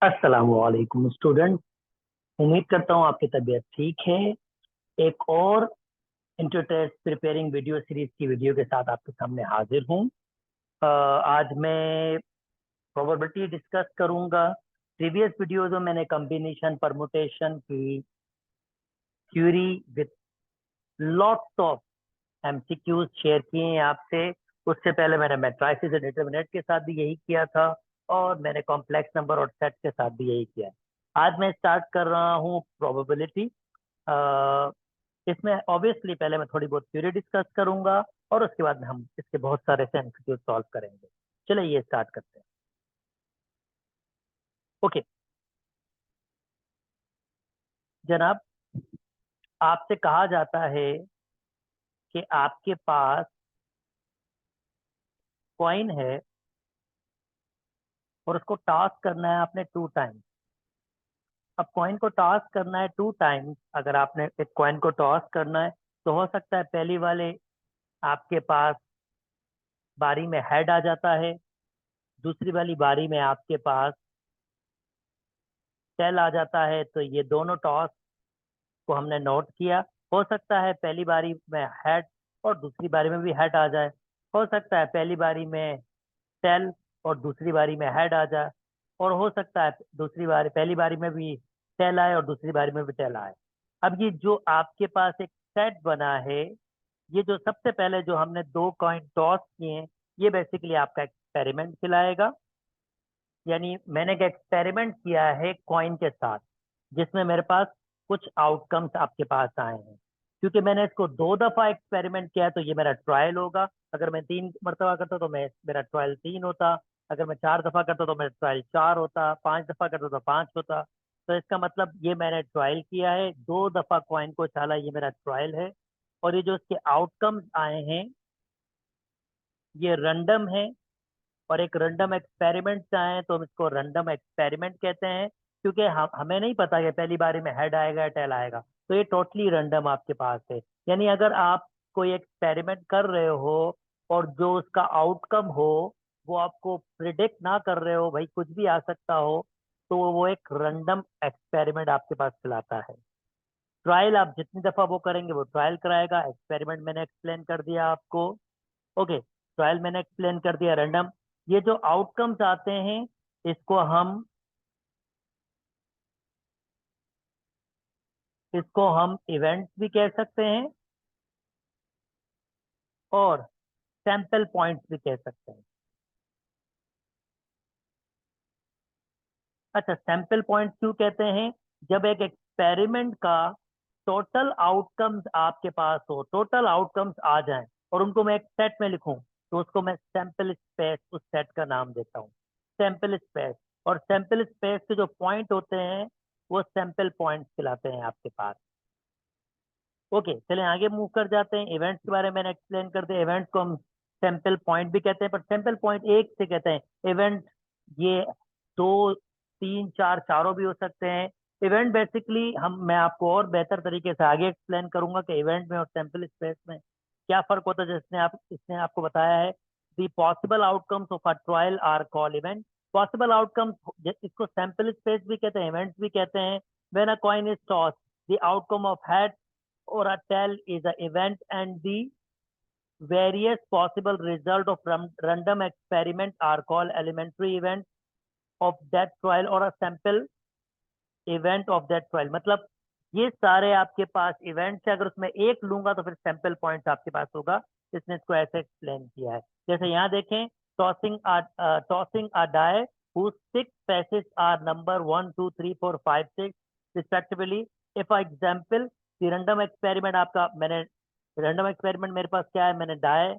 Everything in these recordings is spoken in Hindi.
अस्सलामुअलैकुम स्टूडेंट। उम्मीद करता हूँ आपकी तबीयत ठीक है। एक और inter test preparing video series की वीडियो के साथ आपके सामने हाजिर हूँ। आज मैं प्रोबेबिलिटी डिस्कस करूंगा। प्रीवियस वीडियोज में मैंने कॉम्बिनेशन परमुटेशन की theory with lots of MCQs share किए हैं आपसे। उससे पहले मैंने मैट्रिसेस एंड डिटरमिनेंट के साथ भी यही किया था, और मैंने कॉम्प्लेक्स नंबर और सेट के साथ भी यही किया है। आज मैं स्टार्ट कर रहा हूँ प्रोबेबिलिटी। इसमें ऑब्वियसली पहले मैं थोड़ी बहुत थ्योरी डिस्कस करूंगा, और उसके बाद में हम इसके बहुत सारे से एमसीक्यू सॉल्व करेंगे। चलिए ये स्टार्ट करते हैं। ओके जनाब, आपसे कहा जाता है कि आपके पास कॉइन है और उसको टॉस करना है आपने 2 टाइम्स। अब कॉइन को टॉस करना है 2 टाइम्स। अगर आपने एक कॉइन को टॉस करना है तो हो सकता है पहली वाले आपके पास बारी में हेड आ जाता है, दूसरी वाली बारी में आपके पास टेल आ जाता है। तो ये दोनों टॉस को हमने नोट किया। हो सकता है पहली बारी में हेड और दूसरी बारी में भी हेड आ जाए। हो सकता है पहली बारी में टेल और दूसरी बारी में हेड आ जाए। और हो सकता है दूसरी बारी पहली बारी में भी टेल आए और दूसरी बारी में भी टेल आए। अब ये जो आपके पास एक सेट बना है, ये जो सबसे पहले जो हमने 2 कॉइन टॉस किए हैं, ये बेसिकली आपका एक्सपेरिमेंट खिलाएगा। यानी मैंने एक एक्सपेरिमेंट किया है कॉइन के साथ, जिसमें मेरे पास कुछ आउटकम्स आपके पास आए हैं। क्योंकि मैंने इसको 2 दफा एक्सपेरिमेंट किया है तो ये मेरा ट्रायल होगा। अगर मैं 3 मरतबा करता तो मेरा ट्रायल 3 होता। अगर मैं 4 दफा करता तो मेरा ट्रायल 4 होता। 5 दफा करता तो 5 होता। तो इसका मतलब ये मैंने ट्रायल किया है, 2 दफा कॉइन को चाला, ये मेरा ट्रायल है। और ये जो इसके आउटकम्स आए हैं ये रैंडम है, और एक रैंडम एक्सपेरिमेंट से आए हैं तो हम इसको रैंडम एक्सपेरिमेंट कहते हैं। क्योंकि हमें नहीं पता कि पहली बारी में हेड आएगा या टेल आएगा, तो ये टोटली रैंडम आपके पास है। यानी अगर आप कोई एक्सपेरिमेंट कर रहे हो और जो उसका आउटकम हो वो आपको प्रिडिक्ट ना कर रहे हो, भाई कुछ भी आ सकता हो, तो वो एक रैंडम एक्सपेरिमेंट आपके पास खिलाता है। ट्रायल आप जितनी दफा वो करेंगे वो ट्रायल कराएगा। एक्सपेरिमेंट मैंने एक्सप्लेन कर दिया आपको। ओके, ट्रायल मैंने एक्सप्लेन कर दिया, रैंडम। ये जो आउटकम्स आते हैं इसको हम इवेंट्स भी कह सकते हैं और सैंपल पॉइंट्स भी कह सकते हैं। अच्छा, सैंपल पॉइंट्स क्यों कहते हैं? जब एक एक्सपेरिमेंट का टोटल आउटकम्स आपके पास हो, टोटल आउटकम्स आ जाएं और उनको मैं एक सेट में लिखूं, तो उसको मैं सैंपल स्पेस, उस सेट का नाम देता हूँ सैंपल स्पेस। और सैंपल स्पेस के जो पॉइंट होते हैं वो सैंपल पॉइंट्स कहलाते हैं आपके पास। ओके, चलें आगे मूव कर जाते हैं। इवेंट्स के बारे में मैंने एक्सप्लेन कर दिया। इवेंट्स को हम सैंपल पॉइंट भी कहते हैं, पर सैंपल पॉइंट एक से कहते हैं। इवेंट ये 2, 3, 4 चारों भी हो सकते हैं। इवेंट बेसिकली मैं आपको और बेहतर तरीके से आगे एक्सप्लेन करूंगा कि इवेंट में और सैंपल स्पेस में क्या फर्क होता है। जिसने इसने आपको बताया है the possible outcomes of a trial are call event. Possible outcomes इसको सैंपल स्पेस भी कहते हैं, इवेंट्स भी कहते हैं। When a coin is toss, the outcome of head or a tell is an event, and the various possible result of random experiment are called elementary event of that trial or a sample event of that trial। मतलब ये सारे आपके पास इवेंट्स है। अगर उसमें एक लूंगा तो फिर सैंपल पॉइंट्स आपके पास होगा। इसने इसको ऐसे एक्सप्लेन किया है। जैसे यहाँ देखें, tossing a die whose 6 faces are number 1, 2, 3, 4, 5, 6 respectively। if a example, the random experiment आपका, मैंने रैंडम एक्सपेरिमेंट मेरे पास क्या है, मैंने डाई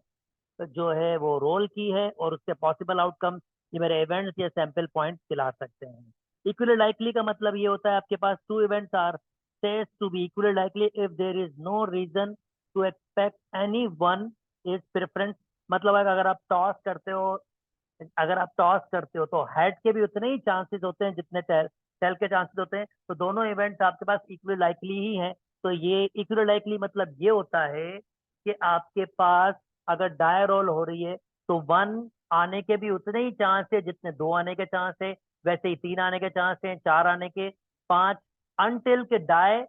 जो है वो रोल की है, और उसके पॉसिबल आउटकम ये मेरे इवेंट्स या सैंपल पॉइंट दिला सकते हैं। इक्वली लाइकली का मतलब ये होता है आपके पास 2 events are says to be equally likely if there is no reason to expect any one is preference। मतलब है कि अगर आप टॉस करते हो तो हेड के भी उतने ही चांसेस होते हैं जितने टेल टेल के चांसेस होते हैं। तो दोनों इवेंट्स आपके पास इक्वली लाइकली ही हैं। तो ये इक्वली लाइकली मतलब ये होता है कि आपके पास अगर डाय रोल हो रही है तो 1 आने के भी उतने ही चांस है जितने 2 आने के चांस है, वैसे ही 3 आने के चांस है, 4 आने के, 5, अनटिल के डाई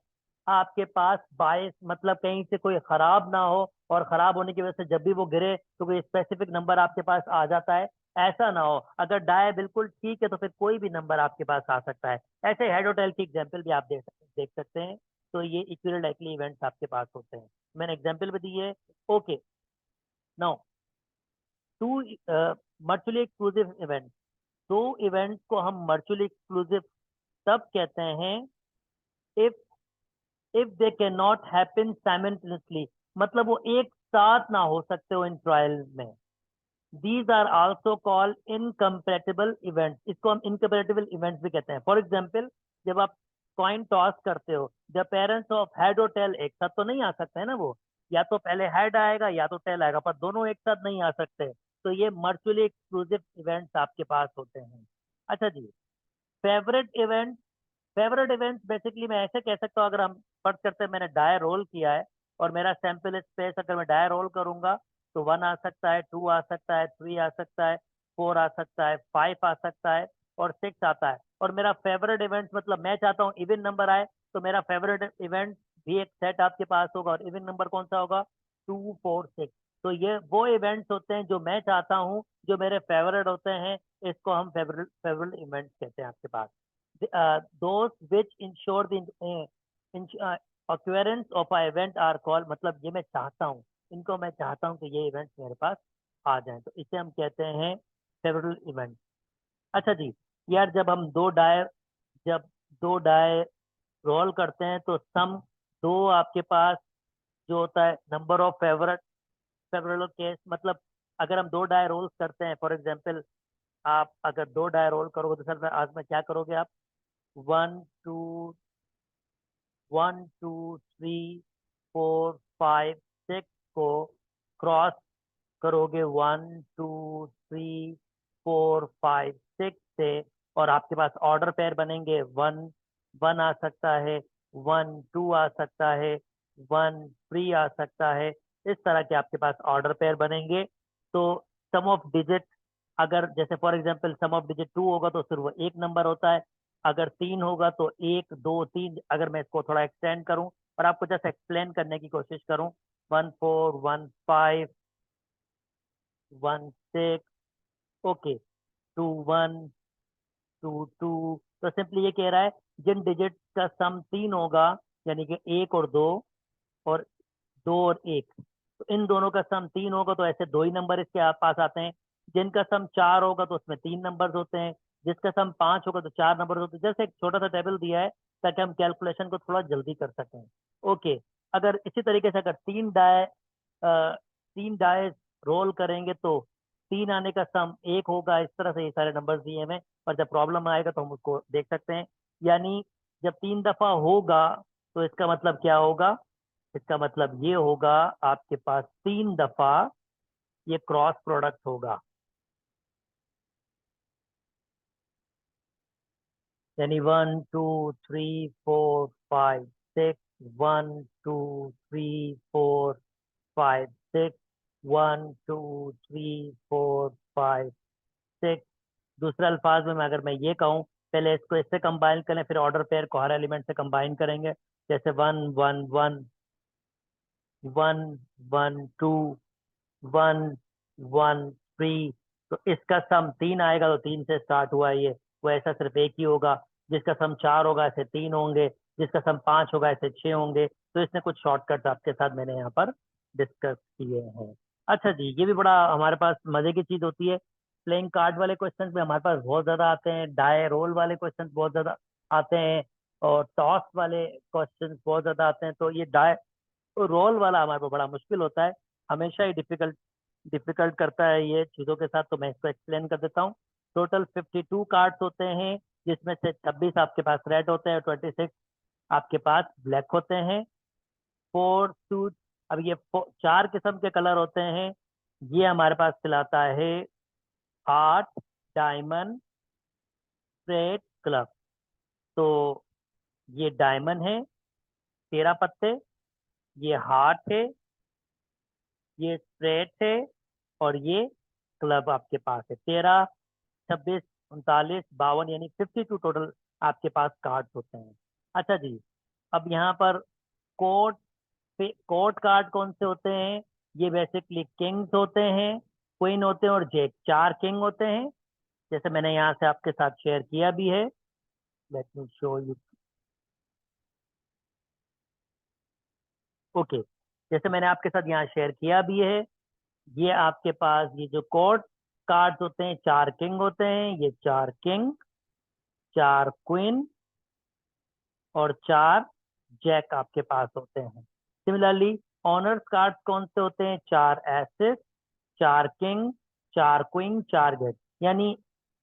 आपके पास बाईस, मतलब कहीं से कोई खराब ना हो, और खराब होने की वजह से जब भी वो गिरे तो कोई स्पेसिफिक नंबर आपके पास आ जाता है, ऐसा ना हो। अगर डाई बिल्कुल ठीक है तो फिर कोई भी नंबर आपके पास आ सकता है। ऐसे हेड और टेल की एग्जाम्पल भी आप देख सकते हैं। तो ये इक्वल लाइकली इवेंट्स आपके पास होते हैं, मैंने एग्जाम्पल भी दी है। Okay, now two mutually exclusive event. दो इवेंट्स को हम मर्चुअली एक्सक्लूसिव तब कहते हैं if they can not happen simultaneously, मतलब वो एक साथ ना हो सकते हो इन ट्रायल में। These are also called incompatible events, इसको हम इनकम्पैटिबल इवेंट्स भी कहते हैं। फॉर एग्जाम्पल, जब आप कॉइन टॉस करते हो, द पेरेंट्स ऑफ हेड और टेल एक साथ तो नहीं आ सकते हैं ना, वो या तो पहले हेड आएगा या तो टेल आएगा, पर दोनों एक साथ नहीं आ सकते। तो ये मर्चुअली एक्सक्लूसिव इवेंट्स आपके पास होते हैं। अच्छा जी, favourite event. Favourite events basically मैं ऐसे कह सकता हूँ, अगर हम फर्ज करते हैं मैंने डाय रोल किया है और मेरा सैंपल स्पेस, अगर मैं डाय रोल करूंगा तो 1 आ सकता है, 2 आ सकता है, 3 आ सकता है, 4 आ सकता है, 5 आ सकता है, और 6 आता है। और मेरा फेवरेट इवेंट, मतलब मैं चाहता हूँ इवन नंबर आए, तो मेरा फेवरेट इवेंट भी एक सेट आपके पास होगा, और इवन नंबर कौन सा होगा? 2, 4, 6। तो ये वो इवेंट्स होते हैं जो मैं चाहता हूँ, जो मेरे फेवरेट होते हैं, इसको हम फेवरेट फेवरेट इवेंट्स कहते हैं आपके पास। those which ensure the occurrence of a event are called, मतलब ये मैं चाहता हूँ, इनको मैं चाहता हूँ कि ये इवेंट्स मेरे पास आ जाएं, तो इसे हम कहते हैं फेवरेट इवेंट। अच्छा जी, यार जब दो डाय रोल करते हैं तो सम दो आपके पास जो होता है नंबर ऑफ फेवरेट केस, मतलब अगर हम दो डाय रोल्स करते हैं, फॉर एग्जांपल आप अगर दो डाय रोल करोगे तो सर आज में क्या करोगे आप? 1 2 1 2 3 4 5 6 को क्रॉस करोगे 1 2 3 4 5 6 से, और आपके पास ऑर्डर पेयर बनेंगे। 1 1 आ सकता है, 1 2 आ सकता है, 1 3 आ सकता है, इस तरह के आपके पास ऑर्डर पेयर बनेंगे। तो सम ऑफ डिजिट, अगर जैसे for example sum of digit 2 होगा तो सिर्फ वो एक नंबर होता है, अगर 3 होगा तो 1 2 3। अगर मैं इसको थोड़ा एक्सटेंड करूं और आपको जस्ट एक्सप्लेन करने की कोशिश करूं, 1 4 1 5 1 6, ओके, 2 1 2 2। तो सिंपली ये कह रहा है जिन डिजिट का सम 3 होगा, यानी कि 1 और 2, और 2 और 1, तो इन दोनों का सम 3 होगा तो ऐसे दो ही नंबर इसके पास आते हैं। जिनका सम 4 होगा तो उसमें 3 नंबर्स होते हैं, जिसका सम 5 होगा तो 4 नंबर होते हैं। जैसे एक छोटा सा टेबल दिया है ताकि हम कैलकुलेशन को थोड़ा जल्दी कर सकें। ओके, अगर इसी तरीके से अगर तीन डाय रोल करेंगे तो 3 आने का सम 1 होगा, इस तरह से ये सारे नंबर्स दिए हमें। और जब प्रॉब्लम आएगा तो हम उसको देख सकते हैं। यानी जब 3 दफा होगा तो इसका मतलब क्या होगा? इसका मतलब ये होगा आपके पास 3 दफा ये क्रॉस प्रोडक्ट होगा, यानी 1 2 3 4 5 6, 1 2 3 4 5 6, 1 2 3 4 5 6। दूसरे अल्फाज में अगर मैं ये कहूँ, पहले इसको इससे कंबाइन करें फिर ऑर्डर पेयर को हर एलिमेंट से कंबाइन करेंगे। जैसे 1 1 1 1 1 2 1 1 3, तो इसका सम 3 आएगा तो 3 से स्टार्ट हुआ है ये, वो ऐसा सिर्फ एक ही होगा। जिसका सम 4 होगा ऐसे 3 होंगे, जिसका सम 5 होगा ऐसे 6 होंगे। तो इसने कुछ शॉर्टकट्स आपके साथ मैंने यहाँ पर डिस्कस किए हैं। अच्छा जी, ये भी बड़ा हमारे पास मजे की चीज होती है। प्लेइंग कार्ड वाले क्वेश्चन भी हमारे पास बहुत ज्यादा आते हैं, डाय रोल वाले क्वेश्चन बहुत ज्यादा आते हैं, और टॉस वाले क्वेश्चन बहुत ज्यादा आते हैं। तो ये डाय रोल वाला हमारे को बड़ा मुश्किल होता है, हमेशा ही डिफिकल्ट डिफिकल्ट करता है ये चीजों के साथ। तो मैं इसको एक्सप्लेन कर देता हूँ। टोटल 52 कार्ड्स होते हैं, जिसमें से 26 आपके पास रेड होते हैं, 26 आपके पास ब्लैक होते हैं। 4 2, अब ये 4 किस्म के कलर होते हैं। ये हमारे पास खिलाता है 8 डायमंड स्ट्रेट क्लब। तो ये डायमंड है 13 पत्ते, ये हार्ट है, ये स्ट्रेट है, और ये क्लब आपके पास है। 13, 26, 39, 52 यानी 52 टोटल आपके पास कार्ड्स होते हैं। अच्छा जी, अब यहाँ पर कोर्ट कोर्ट कार्ड कौन से होते हैं? ये बेसिकली किंग्स होते हैं, क्वीन होते हैं और जेक, 4 किंग होते हैं, जैसे मैंने यहाँ से आपके साथ शेयर किया भी है। Let me show you. Okay, जैसे मैंने आपके साथ यहाँ शेयर किया भी है, ये आपके पास ये जो कोर्ट कार्ड्स होते हैं, 4 किंग होते हैं, ये 4 किंग, 4 क्वीन और 4 जैक आपके पास होते हैं। सिमिलरली ऑनर्स कार्ड्स कौन से होते हैं? 4 एसेस, 4 किंग, 4 क्वीन, 4 जैक। यानी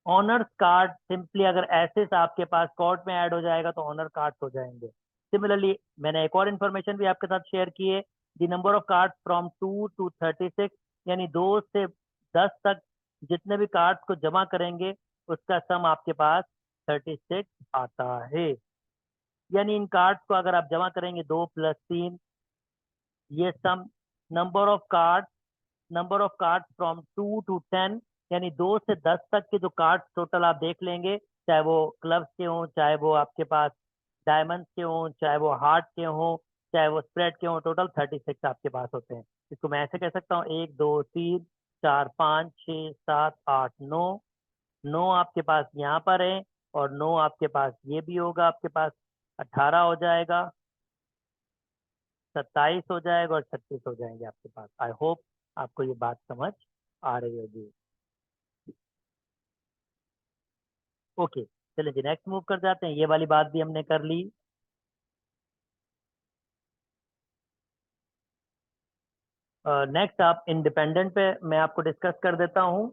ऑनर्स कार्ड सिंपली अगर एसेस आपके पास कोर्ट में ऐड हो जाएगा तो ऑनर कार्ड हो जाएंगे। सिमिलरली मैंने एक और इन्फॉर्मेशन भी आपके साथ शेयर की है, the number of card from 2 to 36, यानी 2 से 10 तक जितने भी कार्ड को जमा करेंगे उसका सम आपके पास 36 आता है। यानी इन कार्ड्स को अगर आप जमा करेंगे 2 + 3, ये sum number of card from 2 to 10, यानी 2 से 10 तक के जो कार्ड टोटल आप देख लेंगे, चाहे वो क्लब्स के हों, चाहे वो आपके पास डायमंड्स के हों, चाहे वो हार्ट के हों, चाहे वो स्प्रेड के हों, टोटल 36 आपके पास होते हैं। इसको मैं ऐसे कह सकता हूँ, 1, 2, 3, 4, 5, 6, 7, 8, 9, 9 आपके पास यहाँ पर है और 9 आपके पास ये भी होगा, आपके पास 18 हो जाएगा, 27 हो जाएगा और 36 हो जाएंगे आपके पास। आई होप आपको ये बात समझ आ रही होगी। ओके, चलिए जी नेक्स्ट मूव कर जाते हैं। ये वाली बात भी हमने कर ली। नेक्स्ट आप इंडिपेंडेंट पे मैं आपको डिस्कस कर देता हूँ।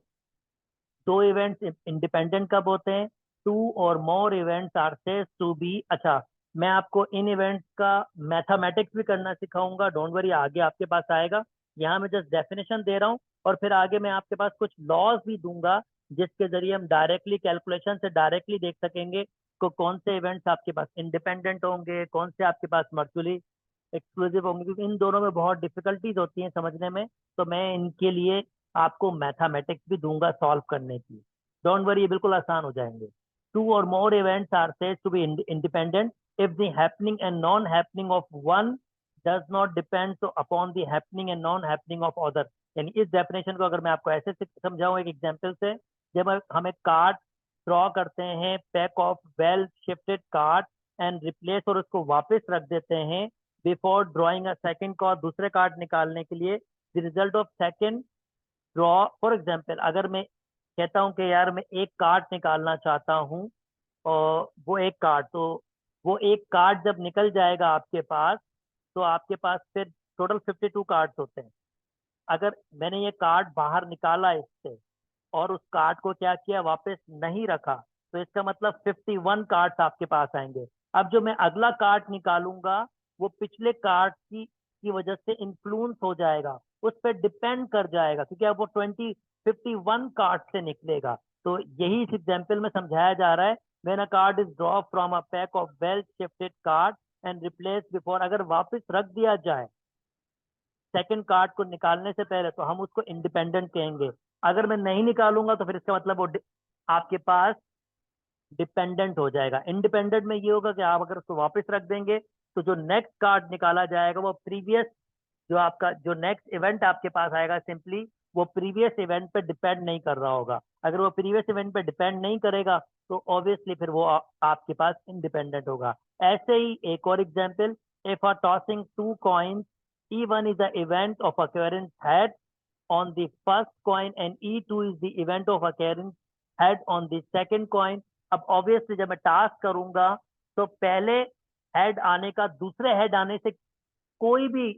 दो इवेंट्स इंडिपेंडेंट कब होते हैं? 2 और more events are said to be. अच्छा, मैं आपको इन इवेंट्स का मैथमेटिक्स भी करना सिखाऊंगा, डोंट वरी, आगे आपके पास आएगा। यहाँ मैं जस्ट डेफिनेशन दे रहा हूँ और फिर आगे मैं आपके पास कुछ लॉज भी दूंगा जिसके जरिए हम डायरेक्टली कैलकुलेशन से डायरेक्टली देख सकेंगे को कौन से इवेंट्स आपके पास इंडिपेंडेंट होंगे, कौन से आपके पास मर्चुअली एक्सक्लूसिव होंगे, क्योंकि इन दोनों में बहुत डिफिकल्टीज होती हैं समझने में। तो मैं इनके लिए आपको मैथमेटिक्स भी दूंगा सॉल्व करने की, डोंट वरी, ये बिल्कुल आसान हो जाएंगे। 2 or more events are said to be independent if the happening and non-happening of one does not depend so upon the happening and non-happening of other। यानी इस डेफिनेशन को अगर मैं आपको ऐसे समझाऊं एक एग्जांपल से, जब हम एक कार्ड ड्रॉ करते हैं, pack of well shifted card and replace, और उसको वापस रख देते हैं before drawing a second card, दूसरे कार्ड निकालने के लिए, the result of second draw. For example अगर मैं कहता हूँ कि यार मैं एक कार्ड निकालना चाहता हूँ, और वो एक कार्ड, तो वो एक कार्ड जब निकल जाएगा आपके पास, तो आपके पास फिर टोटल 52 कार्ड्स होते हैं। अगर मैंने ये कार्ड बाहर निकाला इससे और उस कार्ड को क्या किया, वापस नहीं रखा, तो इसका मतलब 51 कार्ड्स आपके पास आएंगे। अब जो मैं अगला कार्ड निकालूंगा वो पिछले कार्ड की वजह से इन्फ्लुएंस हो जाएगा, उस पर डिपेंड कर जाएगा, क्योंकि अब वो 51 कार्ड से निकलेगा। तो यही इस एग्जाम्पल में समझाया जा रहा है, when a card is draw from a pack of well shifted card and replace before, अगर वापस रख दिया जाए सेकंड कार्ड को निकालने से पहले, तो हम उसको इंडिपेंडेंट कहेंगे। अगर मैं नहीं निकालूंगा तो फिर इसका मतलब वो आपके पास डिपेंडेंट हो जाएगा। इंडिपेंडेंट में ये होगा कि आप अगर उसको वापस रख देंगे तो जो नेक्स्ट कार्ड निकाला जाएगा वो प्रीवियस, जो आपका जो नेक्स्ट इवेंट आपके पास आएगा, सिंपली वो प्रीवियस इवेंट पे डिपेंड नहीं कर रहा होगा। अगर वो प्रीवियस इवेंट पे डिपेंड नहीं करेगा तो ऑब्वियसली फिर वो आपके पास इंडिपेंडेंट होगा। ऐसे ही एक और example, if are tossing 2 coins, E1 is the event of occurrence head on the first coin and E2 is the event of occurrence head on the second coin। अब ऑब्वियसली जब मैं टास्क करूंगा तो पहले हेड आने का दूसरे हेड आने से कोई भी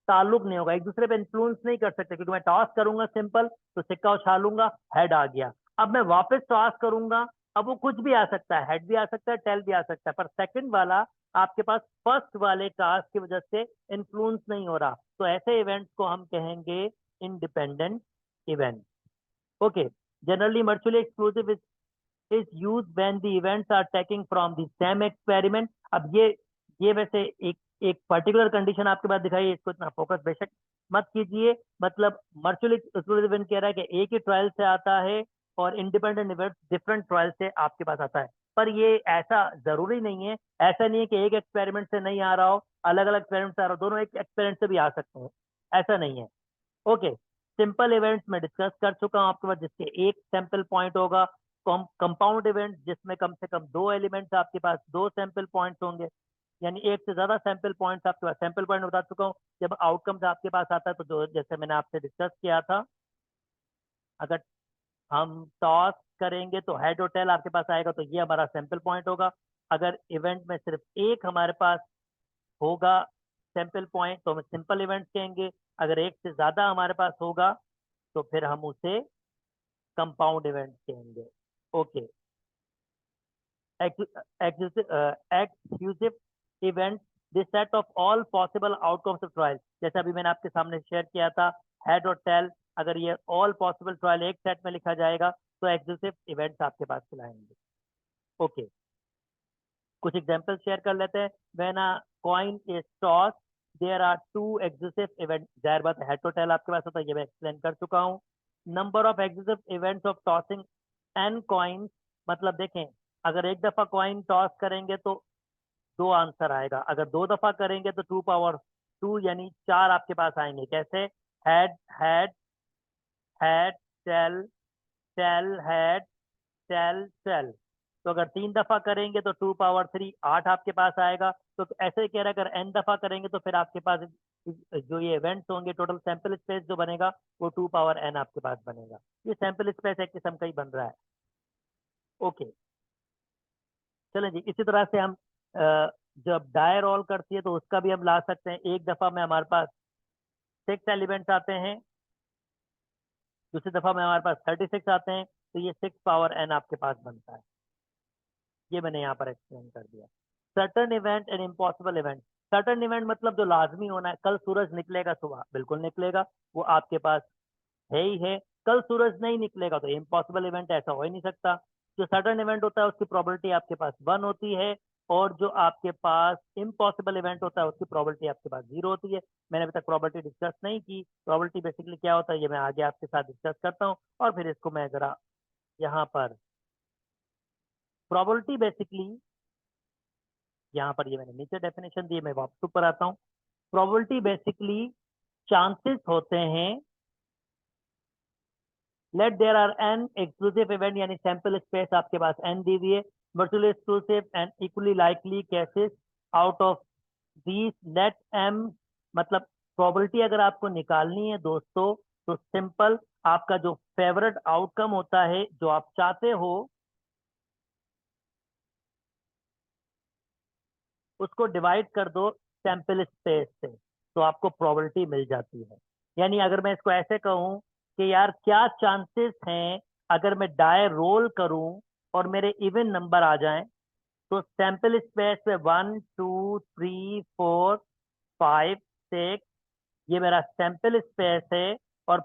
ताल्लुक नहीं होगा, एक दूसरे पे इन्फ्लुएंस नहीं कर सकते, क्योंकि मैं टॉस करूंगा सिंपल, तो सिक्का उछालूंगा, हेड आ गया। अब मैं वापस टॉस करूंगा, अब वो कुछ भी आ सकता है, हेड भी आ सकता है, टेल भी आ सकता है, पर सेकंड वाला आपके पास फर्स्ट वाले टास्क की वजह से इन्फ्लुएंस नहीं हो रहा, तो ऐसे इवेंट्स को हम कहेंगे independent event. Okay, generally mutually exclusive is used when the events are taking from the same experiment। अब ये वैसे एक एक पर्टिकुलर कंडीशन आपके पास दिखाई है, इसको इतना फोकस बेशक मत कीजिए। मतलब मर्चुअल एक्सक्लूसिव इवेंट कह रहा है कि एक ही ट्रायल से आता है और इंडिपेंडेंट इवेंट डिफरेंट ट्रायल से आपके पास आता है। पर ये ऐसा जरूरी नहीं है। ऐसा नहीं है कि एक एक्सपेरिमेंट से नहीं आ रहा हो, अलग अलग एक्सपेरिमेंट से आ रहा हो, दोनों एक एक्सपेरिमेंट से भी आ सकते हैं, ऐसा नहीं है। ओके, सिंपल इवेंट्स में डिस्कस कर चुका हूं आपके पास, जिसके एक सैंपल पॉइंट होगा। कंपाउंड इवेंट जिसमें कम से कम दो एलिमेंट्स, आपके पास दो सैंपल पॉइंट्स होंगे, यानी एक से ज्यादा सैंपल पॉइंट्स आपके पास। सैंपल पॉइंट बता चुका हूँ। जब आउटकम्स आपके पास आता है तो जो जैसे मैंने आपसे डिस्कस किया था, अगर हम टॉस करेंगे तो हेड और टेल आपके पास आएगा, तो ये हमारा सैंपल पॉइंट होगा। अगर इवेंट में सिर्फ एक हमारे पास होगा सैंपल पॉइंट तो हम सिंपल इवेंट कहेंगे। अगर एक से ज्यादा हमारे पास होगा तो फिर हम उसे कंपाउंड इवेंट कहेंगे। Okay, exclusive event, this set of all possible outcomes of trial. जैसे अभी मैंने आपके सामने शेयर किया था, हेड और टेल, अगर ये ऑल पॉसिबल ट्रायल एक सेट में लिखा जाएगा तो एक्सक्लूसिव इवेंट्स आपके पास खिलाएंगे। ओके, कुछ एग्जांपल शेयर कर लेते हैं। When a coin is toss there are two exclusive event. जाहिर बात हेड और टेल आपके पास होता है, ये मैं एक्सप्लेन कर चुका हूँ। Number of exclusive events of tossing n coin, मतलब देखें, अगर एक दफा कॉइन टॉस करेंगे तो दो आंसर आएगा, अगर दो दफा करेंगे तो 2 पावर 2 यानी चार आपके पास आएंगे। कैसे? Head head, head tail, tail head, tail tail. तो अगर 3 दफा करेंगे तो 2 पावर 3 8 आपके पास आएगा। तो ऐसे कह रहा है, अगर एन दफा करेंगे तो फिर आपके पास जो ये इवेंट्स होंगे, टोटल सैंपल स्पेस जो बनेगा वो 2 पावर n आपके पास बनेगा। ये सैंपल स्पेस एक किस्म का ही बन रहा है। ओके, चलें जी, इसी तरह से हम जब डाई रोल करती है तो उसका भी हम ला सकते हैं। एक दफा में हमारे पास 6 एलिमेंट्स आते हैं, दूसरी दफा में हमारे पास 36 आते हैं, तो ये 6 पावर n आपके पास बनता है। ये मैंने यहाँ पर एक्सप्लेन कर दिया। Certain event and impossible event. Certain event मतलब जो लाजमी होना है, कल सूरज निकलेगा सुबह, बिल्कुल निकलेगा, वो आपके पास है ही है। कल सूरज नहीं निकलेगा तो इम्पॉसिबल इवेंट, ऐसा हो ही नहीं सकता। जो सडन इवेंट होता है उसकी प्रोबेबिलिटी आपके पास 1 होती है, और जो आपके पास इम्पॉसिबल इवेंट होता है उसकी प्रोबेबिलिटी आपके पास 0 होती है। मैंने अभी तक प्रोबेबिलिटी डिस्कस नहीं की। प्रोबेबिलिटी बेसिकली क्या होता है ये मैं आगे आपके साथ डिस्कस करता हूँ, और फिर इसको मैं जरा यहाँ पर, प्रोबेबिलिटी बेसिकली यहाँ पर, ये मैंने नीचे डेफिनेशन दी है, मैं वापस ऊपर आता हूँ। प्रोबेबिलिटी बेसिकली चांसेस होते हैं, let there are n exclusive event, यानी सैंपल स्पेस आपके पास एन दी हुई है, virtually exclusive and equally likely cases out of these let m. मतलब प्रोबेबिलिटी अगर आपको निकालनी है दोस्तों, तो सिंपल, आपका जो फेवरेट आउटकम होता है, जो आप चाहते हो, उसको डिवाइड कर दो सैंपल स्पेस से, तो आपको प्रोबेबिलिटी मिल जाती है। यानी अगर मैं इसको ऐसे कहूं कि यार क्या चांसेस हैं अगर मैं डाई रोल करूं और मेरे इवन नंबर आ जाएं, तो सैंपल स्पेस में 1 2 3 4 5 6, ये मेरा सैंपल स्पेस है। और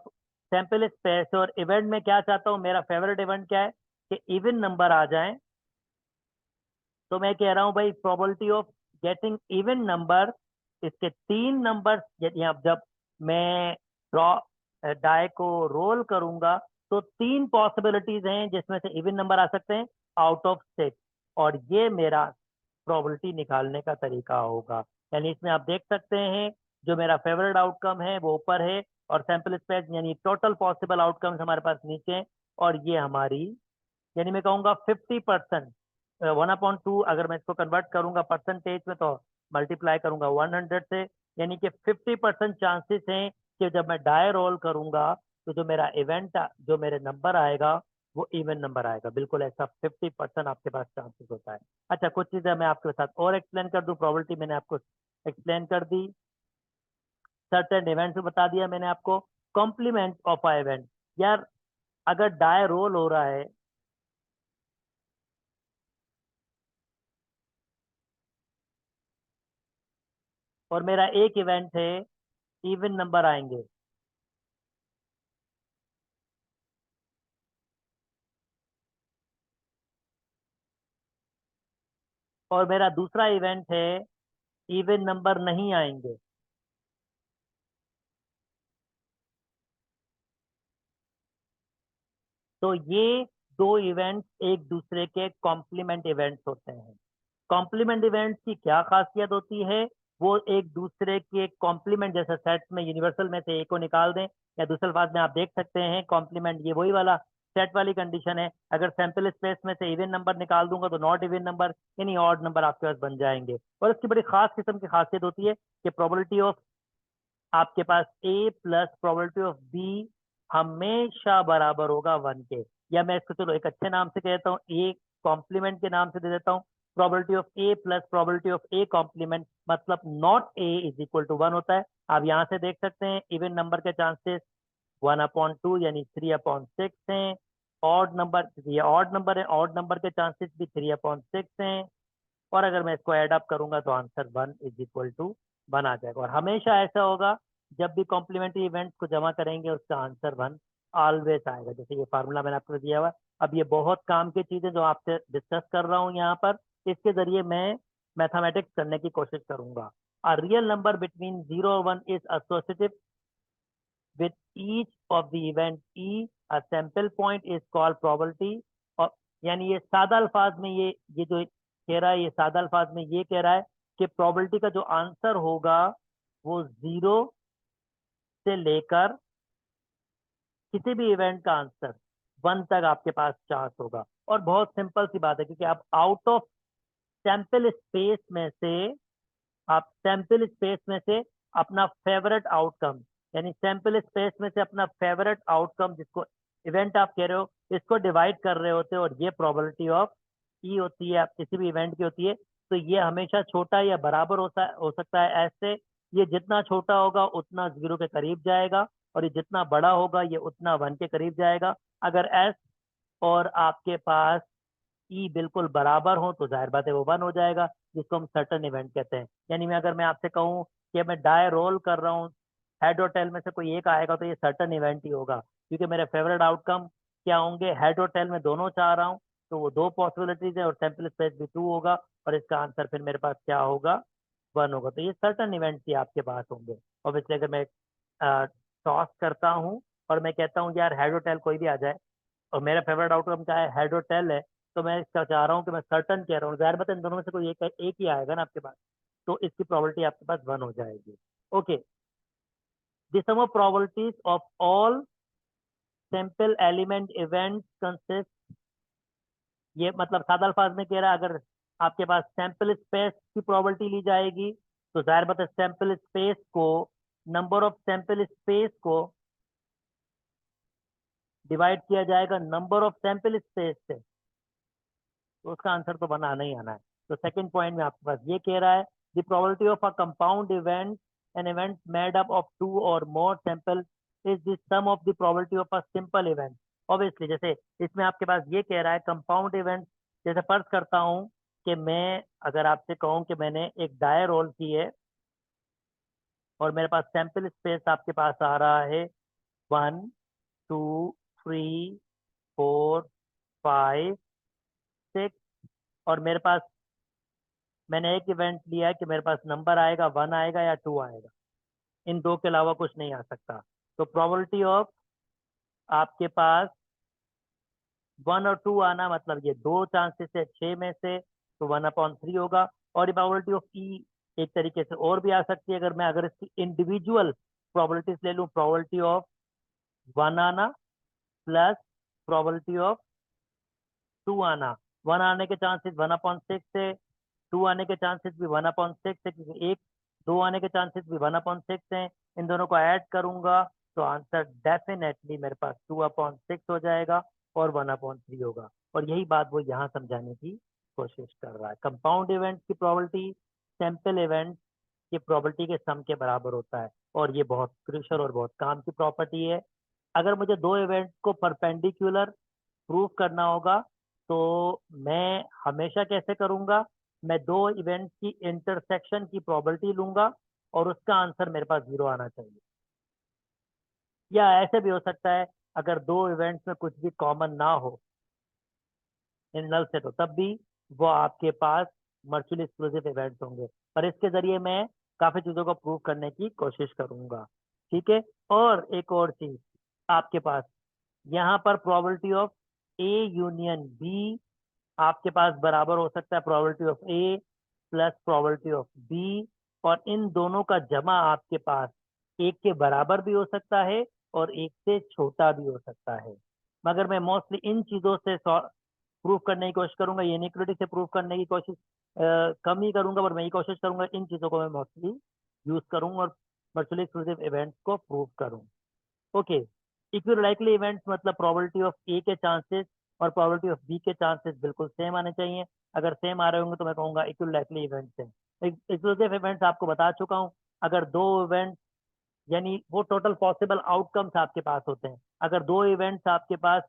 सैंपल स्पेस और इवेंट में क्या चाहता हूँ, मेरा फेवरेट इवेंट क्या है कि इवन नंबर आ जाए। तो मैं कह रहा हूँ भाई, probability of getting even number, इसके 3 नंबर, यदि आप जब मैं ड्रॉ डाई को रोल करूंगा तो 3 पॉसिबिलिटीज हैं जिसमें से इवन नंबर आ सकते हैं आउट ऑफ 6, और ये मेरा प्रोबेबिलिटी निकालने का तरीका होगा। यानी इसमें आप देख सकते हैं जो मेरा फेवरेट आउटकम है वो ऊपर है, और सैंपल स्पेस यानी टोटल पॉसिबल आउटकम्स हमारे पास नीचे हैं, और ये हमारी, यानी मैं कहूंगा 50%। 1/2 अगर मैं इसको कन्वर्ट करूंगा परसेंटेज में तो मल्टीप्लाई करूंगा 100 से, यानी कि 50% चांसेस हैं कि जब मैं डाई रोल करूंगा तो जो मेरा इवेंट, जो मेरे नंबर आएगा वो इवन नंबर आएगा। बिल्कुल ऐसा 50% आपके पास चांसेस होता है। अच्छा, कुछ चीजें मैं आपके साथ और एक्सप्लेन कर दूं। प्रोबेबिलिटी मैंने आपको एक्सप्लेन कर दी, सर्टेन इवेंट्स बता दिया मैंने आपको। कॉम्प्लीमेंट ऑफ अ इवेंट, यार अगर डाई रोल हो रहा है, और मेरा एक इवेंट है, इवन नंबर आएंगे, और मेरा दूसरा इवेंट है इवन नंबर नहीं आएंगे। तो ये दो इवेंट्स एक दूसरे के कॉम्प्लीमेंट इवेंट्स होते हैं। कॉम्प्लीमेंट इवेंट्स की क्या खासियत होती है? वो एक दूसरे के कॉम्प्लीमेंट, जैसे सेट में यूनिवर्सल में से एक को निकाल दें, या दूसरे अल्फाज में आप देख सकते हैं कॉम्प्लीमेंट ये वही वाला सेट वाली कंडीशन है। अगर सैंपल स्पेस में से इवन नंबर निकाल दूंगा तो नॉट इवन नंबर यानी ऑड नंबर आपके पास बन जाएंगे। और इसकी बड़ी खास किस्म की खासियत होती है कि प्रोबेबिलिटी ऑफ आपके पास ए प्लस प्रोबेबिलिटी ऑफ बी हमेशा बराबर होगा 1 के। या मैं इसको चलो एक अच्छे नाम से कहता हूँ, ए कॉम्प्लीमेंट के नाम से दे देता हूँ। Probability of A plus probability of A complement मतलब not A is equal to 1 होता है। आप यहाँ से देख सकते हैं इवन नंबर के चांसेस 1/2 यानी 3/6 हैं। ऑड नंबर, ये ऑड नंबर है, ऑड नंबर के चांसेस भी 3/6 हैं। और अगर मैं इसको ऐड अप करूंगा तो आंसर 1 इज इक्वल टू 1 आ जाएगा। और हमेशा ऐसा होगा, जब भी कॉम्प्लीमेंट्री इवेंट्स को जमा करेंगे उसका आंसर 1 ऑलवेज आएगा। जैसे ये फार्मूला मैंने आपको दिया हुआ है। अब ये बहुत काम की चीजें जो आपसे डिस्कस कर रहा हूँ यहाँ पर, इसके जरिए मैं मैथमेटिक्स करने की कोशिश करूंगा। अ रियल नंबर बिटवीन 0 और 1 is associative with each of the event E, a sample point is called probability। और यानी ये सादा अल्फाज में ये जो कह रहा है, ये सादा अल्फाज में ये कह रहा है कि प्रोबेबिलिटी का जो आंसर होगा वो 0 से लेकर किसी भी इवेंट का आंसर 1 तक आपके पास चांस होगा। और बहुत सिंपल सी बात है, क्योंकि आप आउट ऑफ सैंपल स्पेस में से, आप सैंपल स्पेस में से अपना फेवरेट आउटकम, यानी सैंपल स्पेस में से अपना फेवरेट आउटकम जिसको इवेंट आप कह रहे हो, इसको डिवाइड कर रहे होते हो। और ये प्रोबेबिलिटी ऑफ ई होती है, आप किसी भी इवेंट की होती है। तो ये हमेशा छोटा या बराबर हो सकता है ऐसे। ये जितना छोटा होगा उतना 0 के करीब जाएगा, और ये जितना बड़ा होगा ये उतना 1 के करीब जाएगा। अगर एस और आपके पास ई बिल्कुल बराबर हो तो जाहिर बात है वो 1 हो जाएगा, जिसको हम सर्टन इवेंट कहते हैं। यानी मैं अगर मैं आपसे कहूँ कि मैं डाई रोल कर रहा हूँ, हेड और टेल में से कोई एक आएगा तो ये सर्टन इवेंट ही होगा, क्योंकि मेरे फेवरेट आउटकम क्या होंगे, हेड और टेल में दोनों चाह रहा हूँ। तो वो दो पॉसिबिलिटीज है और सैंपल स्पेस भी 2 होगा, और इसका आंसर फिर मेरे पास क्या होगा, 1 होगा। तो ये सर्टन इवेंट्स ही आपके पास होंगे। ऑब्वियसली अगर मैं टॉस करता हूँ और मैं कहता हूँ यार हेड और टेल कोई भी आ जाए, और मेरा फेवरेट आउटकम क्या है, हेड और टेल है, तो मैं इसका चाह रहा हूँ कि मैं सर्टन कह रहा हूँ, जाहिर बात है इन दोनों में से कोई एक ही आएगा ना आपके पास, तो इसकी प्रोबेबिलिटी आपके पास 1 हो जाएगी। Okay, the sum of probabilities of all sample element event consist, ये मतलब सादा अल्फाज में कह रहा है, अगर आपके पास सैंपल स्पेस की प्रोबेबिलिटी ली जाएगी तो जाहिर बात है सैंपल स्पेस को, नंबर ऑफ सैंपल स्पेस को डिवाइड किया जाएगा नंबर ऑफ सैंपल स्पेस से, तो उसका आंसर तो बनाना ही आना है। तो सेकंड पॉइंट में आपके पास ये कह रहा है, the probability of a compound event, an event made up of 2 और more sample is the sum of the probability of a simple event. Obviously जैसे इसमें आपके पास ये कह रहा है कंपाउंड इवेंट, जैसे फर्ज करता हूँ कि मैं अगर आपसे कहूँ कि मैंने एक डाई रोल की है और मेरे पास सैंपल स्पेस आपके पास आ रहा है 1 2 3 4 5 6, और मेरे पास, मैंने एक इवेंट लिया है कि मेरे पास नंबर आएगा 1 आएगा या 2 आएगा, इन दो के अलावा कुछ नहीं आ सकता। तो प्रोबेबिलिटी ऑफ आपके पास 1 और 2 आना मतलब ये दो चांसेस है 6 में से, तो 1/3 होगा। और प्रोबेबिलिटी ऑफ ई एक तरीके से और भी आ सकती है, अगर इसकी इंडिविजुअल प्रोबेबिलिटीज ले लूँ, प्रोबेबिलिटी ऑफ 1 आना प्लस प्रोबेबिलिटी ऑफ 2 आना। 1 आने के चांसेस 1/6 है, 2 आने के चांसेस भी 1/6 है, क्योंकि एक 2 आने के चांसेस भी 1/6 हैं। इन दोनों को ऐड करूंगा तो आंसर डेफिनेटली मेरे पास 2/6 हो जाएगा और 1/3 होगा। और यही बात वो यहाँ समझाने की कोशिश कर रहा है। कंपाउंड इवेंट की प्रोबेबिलिटी सैंपल इवेंट की प्रोबेबिलिटी के सम के बराबर होता है, और ये बहुत क्रूशियल और बहुत काम की प्रॉपर्टी है। अगर मुझे दो इवेंट को परपेंडिकुलर प्रूव करना होगा तो मैं हमेशा कैसे करूंगा, मैं दो इवेंट्स की इंटरसेक्शन की प्रोबेबिलिटी लूंगा और उसका आंसर मेरे पास 0 आना चाहिए। या ऐसे भी हो सकता है अगर दो इवेंट्स में कुछ भी कॉमन ना हो इन नल से, तो तब भी वो आपके पास मर्चुअली एक्सक्लूसिव इवेंट्स होंगे। पर इसके जरिए मैं काफी चीजों को प्रूव करने की कोशिश करूंगा। ठीक है। और एक और चीज आपके पास यहाँ पर probability of A union B आपके पास बराबर हो सकता है probability of A plus probability of B, और इन दोनों का जमा आपके पास एक के बराबर भी हो सकता है और एक से छोटा भी हो सकता है। मगर मैं मोस्टली इन चीजों से प्रूफ करने की कोशिश करूंगा, ये इनइक्वालिटी से प्रूफ करने की कोशिश कम ही करूंगा, पर मैं ये कोशिश करूंगा इन चीजों को मैं मोस्टली यूज करूँ और वर्चुअली एक्सक्लूसिव इवेंट्स को प्रूव करूँ। ओके। इक्वल लाइकली इवेंट्स मतलब प्रोबेबिलिटी ऑफ ए के चांसेस और प्रोबेबिलिटी ऑफ बी के चांसेस बिल्कुल सेम आने चाहिए। अगर सेम आ रहे होंगे तो मैं कहूंगा इक्वल लाइकली इवेंट्स है। एक्सक्लूसिव इवेंट्स आपको बता चुका हूँ। अगर दो इवेंट यानी वो टोटल पॉसिबल आउटकम्स आपके पास होते हैं, अगर दो इवेंट्स आपके पास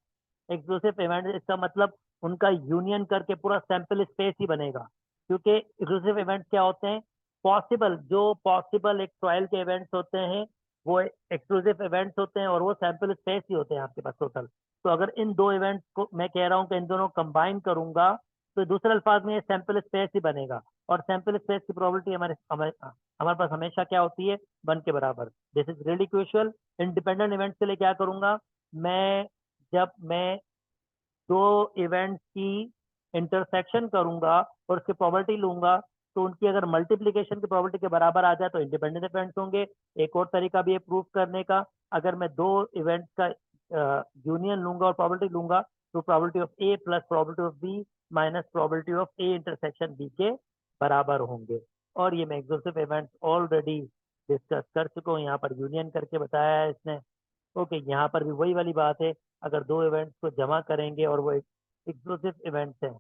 एक्सक्लूसिव इवेंट, इसका मतलब उनका यूनियन करके पूरा सैंपल स्पेस ही बनेगा। क्योंकि एक्सक्लूसिव इवेंट्स क्या होते हैं, पॉसिबल जो पॉसिबल एक ट्रायल के इवेंट्स होते हैं वो एक्सक्लूसिव इवेंट्स होते हैं और वो सैंपल स्पेस ही होते हैं आपके पास टोटल। तो अगर इन दो इवेंट्स को मैं कह रहा हूँ कि इन दोनों कंबाइन करूंगा तो दूसरे अल्फाज में ये सैंपल स्पेस ही बनेगा। और सैंपल स्पेस की प्रोबेबिलिटी हमारे हमारे हमारे पास हमेशा क्या होती है, 1 के बराबर। This is really crucial. Independent events के लिए क्या करूंगा मैं, जब मैं दो इवेंट्स की इंटरसेक्शन करूंगा और उसकी प्रोबेबिलिटी लूंगा तो उनकी अगर मल्टीप्लीकेशन की प्रोबेबिलिटी के बराबर आ जाए तो इंडिपेंडेंट इवेंट्स होंगे। एक और तरीका भी है प्रूफ करने का, अगर मैं दो इवेंट्स का यूनियन लूंगा और प्रोबेबिलिटी लूंगा तो probability of A plus probability of B minus probability of A intersection B के बराबर होंगे। और ये मैं एक्सक्लूसिव इवेंट्स ऑलरेडी डिस्कस कर चुका हूँ, यहाँ पर यूनियन करके बताया है इसने। ओके, यहाँ पर भी वही वाली बात है, अगर दो इवेंट्स को जमा करेंगे और वो एक्सक्लूसिव इवेंट्स हैं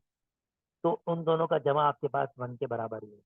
तो उन दोनों का जमा आपके पास 1 के बराबर ही है।